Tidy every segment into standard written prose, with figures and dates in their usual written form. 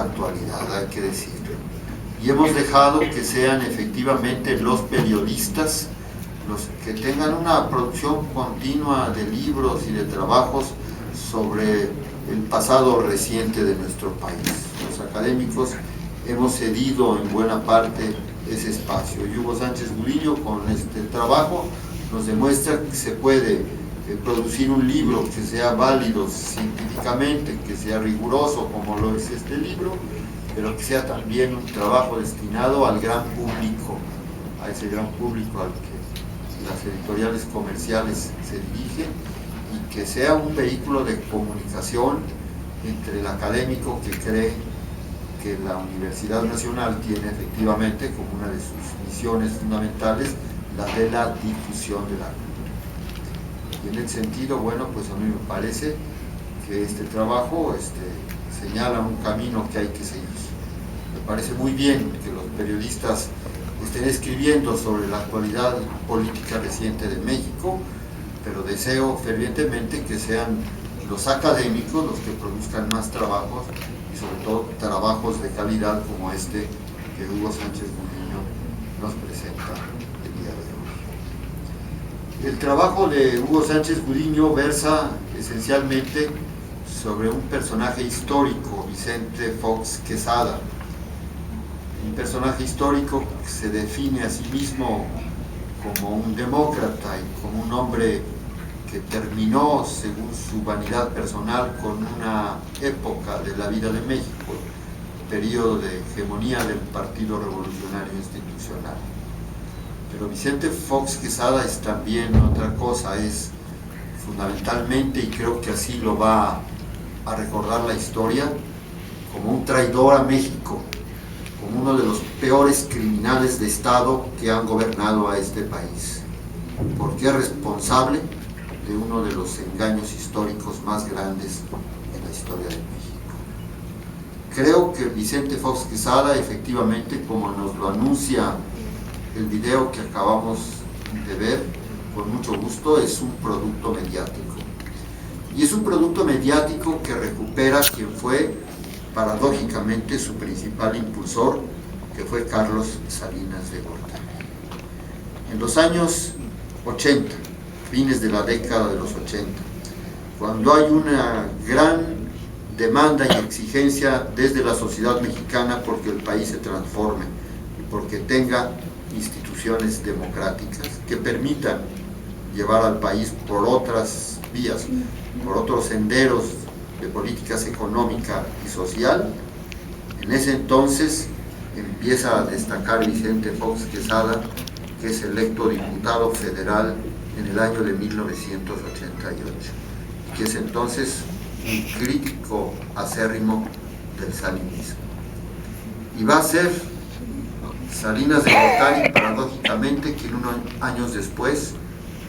actualidad, hay que decirlo. Y hemos dejado que sean efectivamente los periodistas los que tengan una producción continua de libros y de trabajos sobre el pasado reciente de nuestro país. Los académicos hemos cedido en buena parte ese espacio. Y Hugo Sánchez Gudiño, con este trabajo, nos demuestra que se puede producir un libro que sea válido científicamente, que sea riguroso como lo es este libro, pero que sea también un trabajo destinado al gran público, a ese gran público al que las editoriales comerciales se dirigen, y que sea un vehículo de comunicación entre el académico que cree que la Universidad Nacional tiene efectivamente como una de sus misiones fundamentales la de la difusión de la cultura. Y en ese sentido, bueno, pues a mí me parece que este trabajo señala un camino que hay que seguir. Me parece muy bien que los periodistas estén escribiendo sobre la actualidad política reciente de México, pero deseo fervientemente que sean los académicos los que produzcan más trabajos, y sobre todo trabajos de calidad como este que Hugo Sánchez Gudiño nos presenta el día de hoy. El trabajo de Hugo Sánchez Gudiño versa esencialmente sobre un personaje histórico, Vicente Fox Quesada, un personaje histórico que se define a sí mismo como un demócrata y como un hombre que terminó, según su vanidad personal, con una época de la vida de México, periodo de hegemonía del Partido Revolucionario Institucional. Pero Vicente Fox Quesada es también otra cosa, es fundamentalmente, y creo que así lo va a recordar la historia, como un traidor a México, como uno de los peores criminales de Estado que han gobernado a este país, porque es responsable de uno de los engaños históricos más grandes en la historia de México. Creo que Vicente Fox Quesada, efectivamente, como nos lo anuncia el video que acabamos de ver, con mucho gusto, es un producto mediático. Y es un producto mediático que recupera quien fue, paradójicamente, su principal impulsor, que fue Carlos Salinas de Gortari. En los años 80, fines de la década de los 80, cuando hay una gran demanda y exigencia desde la sociedad mexicana porque el país se transforme y porque tenga instituciones democráticas que permitan llevar al país por otras vías, por otros senderos de políticas económica y social, en ese entonces empieza a destacar Vicente Fox Quesada, que es electo diputado federal en el año de 1988, que es entonces un crítico acérrimo del salinismo. Y va a ser Salinas de Gortari, paradójicamente, quien unos años después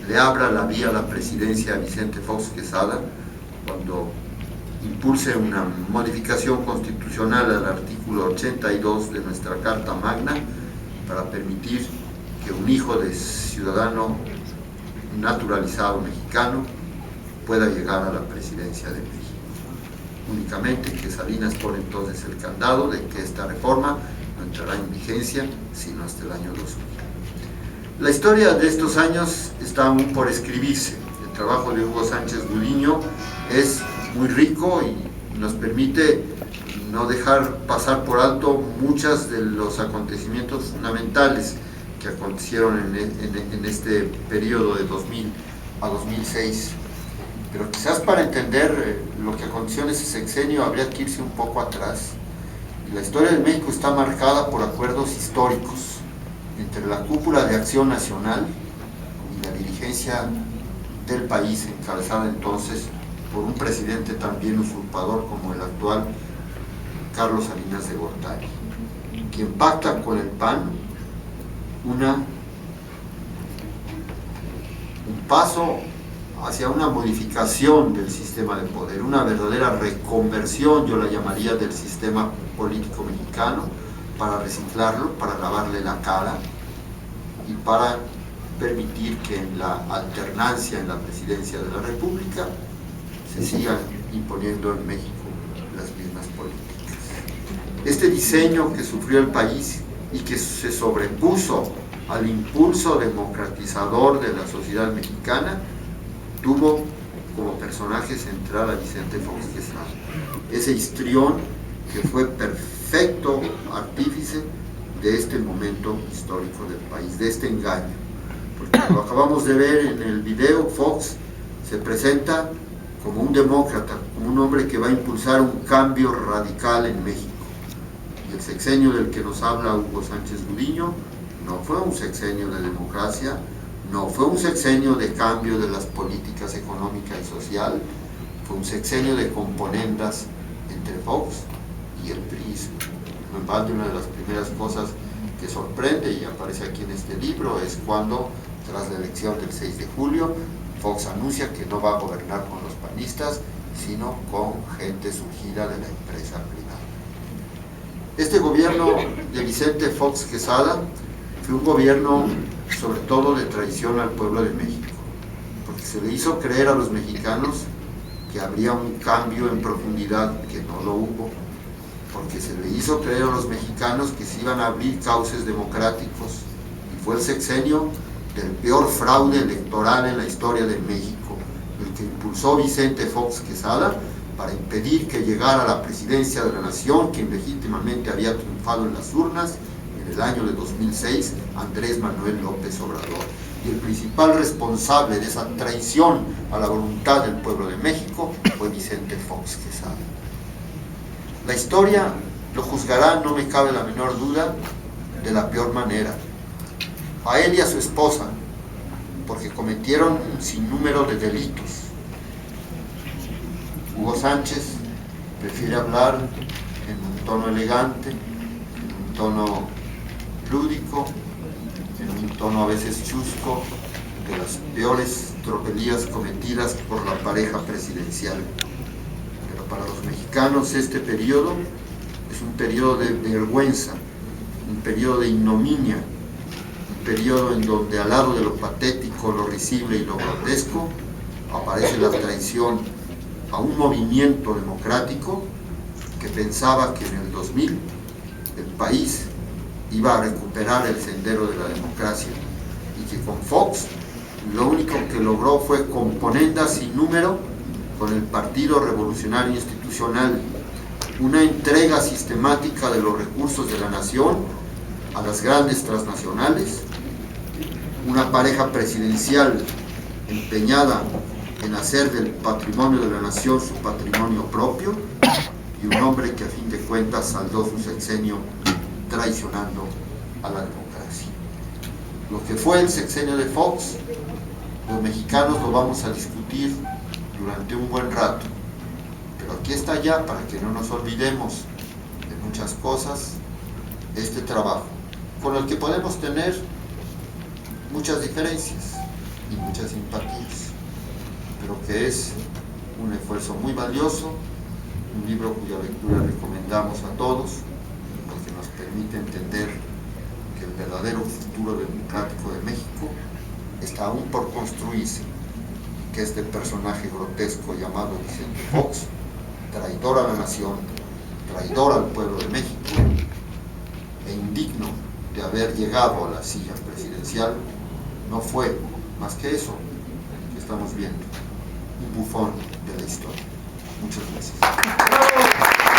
le abra la vía a la presidencia a Vicente Fox Quesada, cuando impulse una modificación constitucional al artículo 82 de nuestra Carta Magna para permitir que un hijo de ciudadano naturalizado mexicano pueda llegar a la presidencia de México. Únicamente que Salinas pone entonces el candado de que esta reforma no entrará en vigencia sino hasta el año 2000. La historia de estos años está aún por escribirse. El trabajo de Hugo Sánchez Gudiño es muy rico y nos permite no dejar pasar por alto muchos de los acontecimientos fundamentales que acontecieron en este periodo de 2000 a 2006. Pero quizás para entender lo que aconteció en ese sexenio habría que irse un poco atrás. La historia de México está marcada por acuerdos históricos entre la cúpula de Acción Nacional y la dirigencia del país, encabezada entonces por un presidente también usurpador como el actual Carlos Salinas de Gortari, quien pacta con el PAN un paso hacia una modificación del sistema de poder, una verdadera reconversión, yo la llamaría, del sistema político mexicano, para reciclarlo, para lavarle la cara y para permitir que en la alternancia en la presidencia de la República se sigan imponiendo en México las mismas políticas. Este diseño que sufrió el país y que se sobrepuso al impulso democratizador de la sociedad mexicana, tuvo como personaje central a Vicente Fox Quesada, ese histrión que fue perfecto artífice de este momento histórico del país, de este engaño. Porque lo acabamos de ver en el video, Fox se presenta como un demócrata, como un hombre que va a impulsar un cambio radical en México. Y el sexenio del que nos habla Hugo Sánchez Gudiño no fue un sexenio de democracia, no fue un sexenio de cambio de las políticas económica y social, fue un sexenio de componendas entre Fox y el PRI. No en balde, una de las primeras cosas que sorprende y aparece aquí en este libro es cuando, tras la elección del 6 de julio, Fox anuncia que no va a gobernar con los panistas, sino con gente surgida de la empresa privada. Este gobierno de Vicente Fox Quesada fue un gobierno sobre todo de traición al pueblo de México, porque se le hizo creer a los mexicanos que habría un cambio en profundidad, que no lo hubo, porque se le hizo creer a los mexicanos que se iban a abrir cauces democráticos, y fue el sexenio del peor fraude electoral en la historia de México, el que impulsó Vicente Fox Quesada para impedir que llegara a la presidencia de la nación, quien legítimamente había triunfado en las urnas en el año de 2006, Andrés Manuel López Obrador. Y el principal responsable de esa traición a la voluntad del pueblo de México fue Vicente Fox Quesada. La historia lo juzgará, no me cabe la menor duda, de la peor manera. A él y a su esposa, porque cometieron un sinnúmero de delitos. Hugo Sánchez prefiere hablar en un tono elegante, en un tono lúdico, en un tono a veces chusco, de las peores tropelías cometidas por la pareja presidencial. Pero para los mexicanos este periodo es un periodo de vergüenza, un periodo de ignominia, un periodo en donde al lado de lo patético, lo risible y lo grotesco aparece la traición a un movimiento democrático que pensaba que en el 2000 el país iba a recuperar el sendero de la democracia, y que con Fox lo único que logró fue componendas sin número con el Partido Revolucionario Institucional, una entrega sistemática de los recursos de la nación a las grandes transnacionales, una pareja presidencial empeñada en hacer del patrimonio de la nación su patrimonio propio, y un hombre que a fin de cuentas saldó su sexenio traicionando a la democracia. Lo que fue el sexenio de Fox, los mexicanos lo vamos a discutir durante un buen rato, pero aquí está ya, para que no nos olvidemos de muchas cosas, este trabajo, con el que podemos tener muchas diferencias y muchas simpatías, pero que es un esfuerzo muy valioso, un libro cuya lectura recomendamos a todos, porque nos permite entender que el verdadero futuro democrático de México está aún por construirse, que este personaje grotesco llamado Vicente Fox, traidor a la nación, traidor al pueblo de México e indigno de haber llegado a la silla presidencial, no fue más que eso que estamos viendo, un bufón de la historia. Muchas gracias.